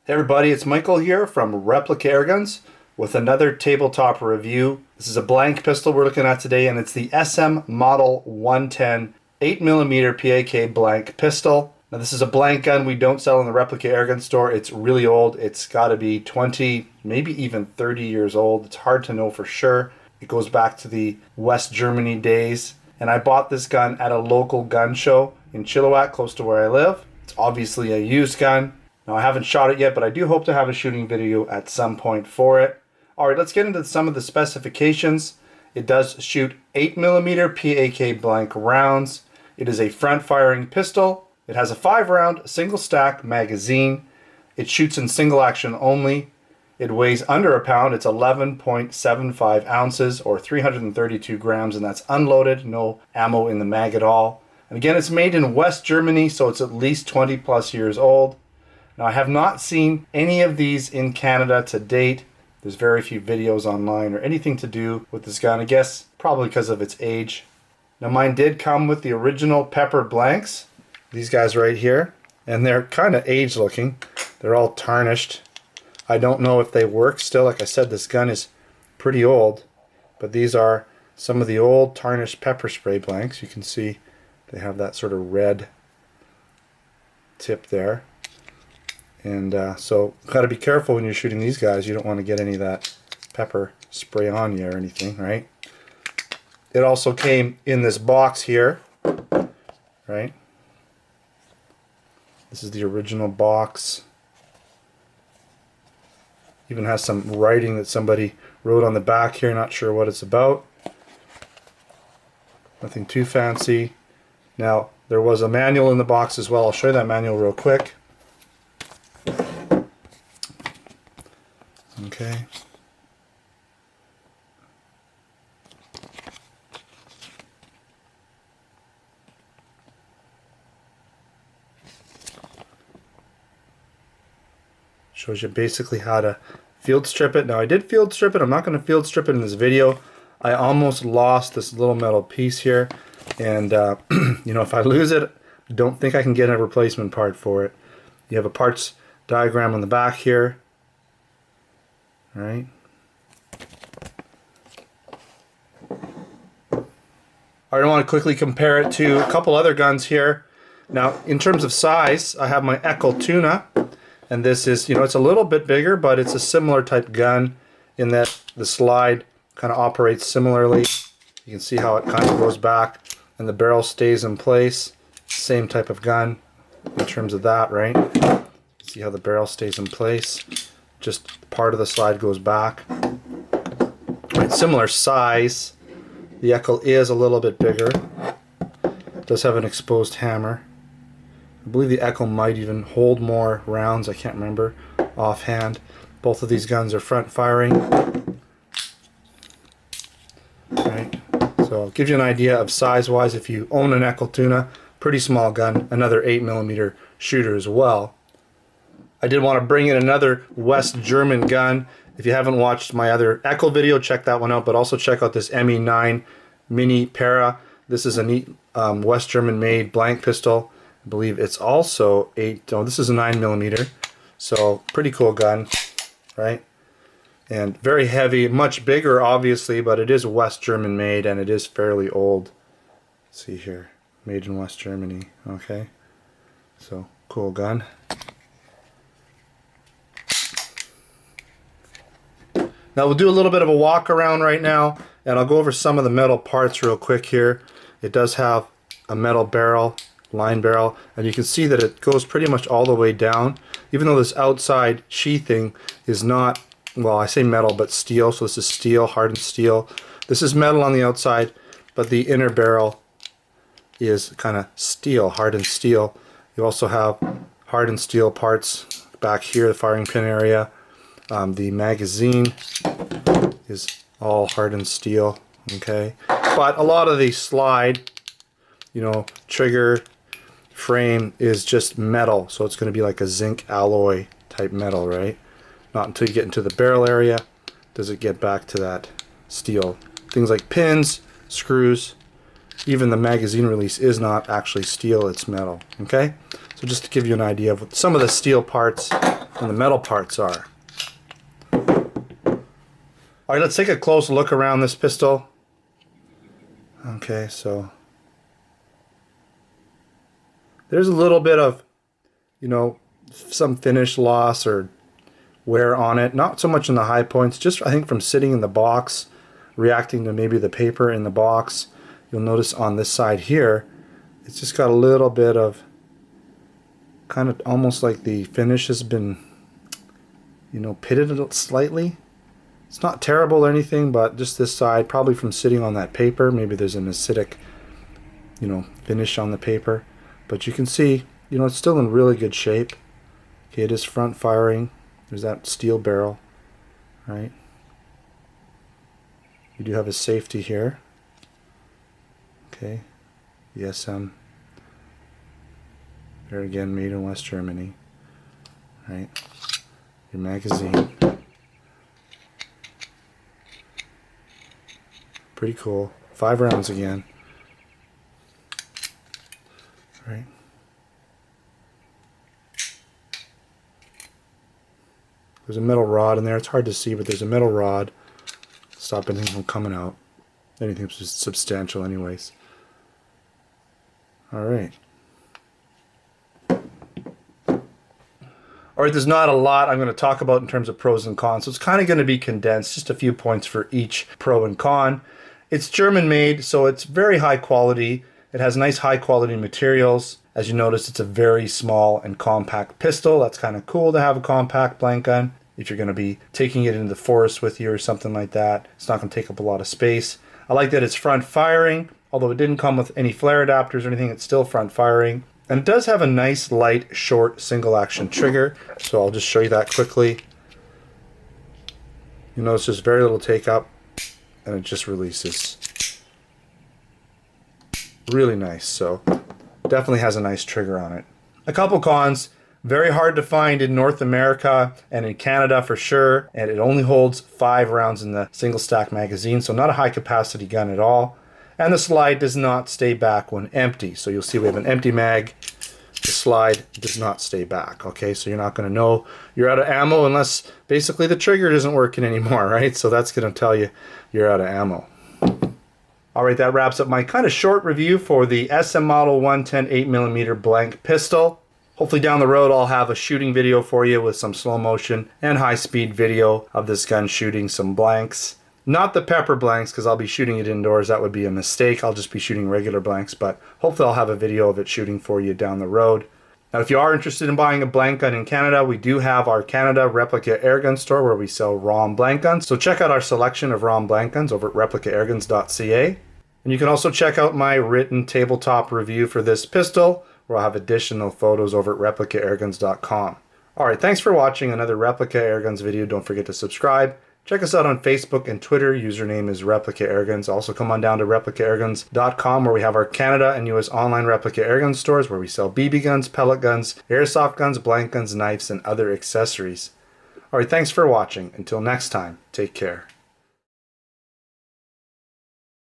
Hey everybody, it's Michael here from Replica Airguns with another tabletop review. This is a blank pistol we're looking at today, and it's the SM Model 110 8mm P.A.K blank pistol. Now this is a blank gun we don't sell in the Replica Airgun store. It's really old. It's got to be 20, maybe even 30 years old. It's hard to know for sure. It goes back to the West Germany days. And I bought this gun at a local gun show in Chilliwack, close to where I live. It's obviously a used gun. Now I haven't shot it yet, but I do hope to have a shooting video at some point for it. Alright, let's get into some of the specifications. It does shoot 8mm P.A.K blank rounds. It is a front firing pistol. It has a 5-round single stack magazine. It shoots in single action only. It weighs under a pound. It's 11.75 ounces or 332 grams, and that's unloaded, no ammo in the mag at all. And again, it's made in West Germany, so it's at least 20 plus years old. Now I have not seen any of these in Canada to date. There's very few videos online or anything to do with this gun. I guess probably because of its age. Now mine did come with the original pepper blanks. These guys right here. And they're kind of aged looking. They're all tarnished. I don't know if they work still. Like I said, this gun is pretty old. But these are some of the old tarnished pepper spray blanks. You can see they have that sort of red tip there. And so got to be careful when you're shooting these guys. You don't want to get any of that pepper spray on you or anything, right? It also came in this box here, right? This is the original box. Even has some writing that somebody wrote on the back here. Not sure what it's about. Nothing too fancy. Now, there was a manual in the box as well. I'll show you that manual real quick. Okay. Shows you basically how to field strip it. Now I did field strip it. I'm not going to field strip it in this video. I almost lost this little metal piece here, and you know, if I lose it, I don't think I can get a replacement part for it. You have a parts diagram on the back here. All right. I want to quickly compare it to a couple other guns here. Now, in terms of size, I have my P.A.K Tuna, and this is, you know, it's a little bit bigger, but it's a similar type gun in that the slide kind of operates similarly. You can see how it kind of goes back, and the barrel stays in place. Same type of gun in terms of that, right? See how the barrel stays in place. Just part of the slide goes back. Right, similar size. The P.A.K is a little bit bigger. It does have an exposed hammer. I believe the P.A.K might even hold more rounds. I can't remember offhand. Both of these guns are front firing. Right. So I'll give you an idea of size-wise. If you own an P.A.K Tuna, pretty small gun, another 8mm shooter as well. I did want to bring in another West German gun. If you haven't watched my other P.A.K video, check that one out, but also check out this ME9 Mini Para. This is a neat West German made blank pistol. I believe it's also this is a 9mm, so pretty cool gun, right? And very heavy, much bigger obviously, but it is West German made and it is fairly old. Let's see here, made in West Germany, okay? So, cool gun. Now we'll do a little bit of a walk around right now, and I'll go over some of the metal parts real quick here. It does have a metal barrel, line barrel, and you can see that it goes pretty much all the way down, even though this outside sheathing is not, well, I say metal, but steel, so this is steel, hardened steel. This is metal on the outside, but the inner barrel is kind of steel, hardened steel. You also have hardened steel parts back here, the firing pin area. The magazine is all hardened steel, okay? But a lot of the slide, you know, trigger frame is just metal, so it's going to be like a zinc alloy type metal, right? Not until you get into the barrel area does it get back to that steel. Things like pins, screws, even the magazine release is not actually steel, it's metal, okay? So just to give you an idea of some of the steel parts and the metal parts are. All right, let's take a close look around this pistol. Okay, so there's a little bit of, you know, some finish loss or wear on it. Not so much in the high points, just I think from sitting in the box, reacting to maybe the paper in the box. You'll notice on this side here, it's just got a little bit of kind of almost like the finish has been, you know, pitted a little slightly. It's not terrible or anything, but just this side, probably from sitting on that paper. Maybe there's an acidic, you know, finish on the paper. But you can see, you know, it's still in really good shape. Okay, it is front firing. There's that steel barrel, right? You do have a safety here. Okay, the SM. There again, made in West Germany. Right, your magazine. Pretty cool. 5 rounds again. Right. There's a metal rod in there. It's hard to see, but there's a metal rod. Stop anything from coming out. Anything substantial anyways. Alright. Alright, there's not a lot I'm going to talk about in terms of pros and cons. So it's kind of going to be condensed. Just a few points for each pro and con. It's German made, so it's very high quality. It has nice high quality materials. As you notice, it's a very small and compact pistol. That's kind of cool to have a compact blank gun. If you're going to be taking it into the forest with you or something like that, it's not going to take up a lot of space. I like that it's front firing. Although it didn't come with any flare adapters or anything, it's still front firing. And it does have a nice, light, short, single action trigger. So I'll just show you that quickly. You notice there's very little take up, and it just releases. Really nice. So definitely has a nice trigger on it. A couple cons. Very hard to find in North America and in Canada for sure. And it only holds 5 rounds in the single stack magazine. So not a high capacity gun at all. And the slide does not stay back when empty. So you'll see we have an empty mag. The slide does not stay back. Okay, so you're not going to know you're out of ammo unless basically the trigger isn't working anymore, right? So that's going to tell you you're out of ammo. Alright, that wraps up my kind of short review for the SM Model 110 8mm blank pistol. Hopefully down the road I'll have a shooting video for you with some slow motion and high speed video of this gun shooting some blanks. Not the pepper blanks, because I'll be shooting it indoors. That would be a mistake. I'll just be shooting regular blanks, but hopefully I'll have a video of it shooting for you down the road. Now, if you are interested in buying a blank gun in Canada, we do have our Canada Replica Airgun store where we sell ROM blank guns. So check out our selection of ROM blank guns over at replicaairguns.ca. And you can also check out my written tabletop review for this pistol, where I'll have additional photos over at replicaairguns.com. Alright, thanks for watching another Replica Airguns video. Don't forget to subscribe. Check us out on Facebook and Twitter. Username is Replica Airguns. Also come on down to replicaairguns.com where we have our Canada and US online Replica Airgun stores where we sell BB guns, pellet guns, airsoft guns, blank guns, knives, and other accessories. Alright, thanks for watching. Until next time, take care.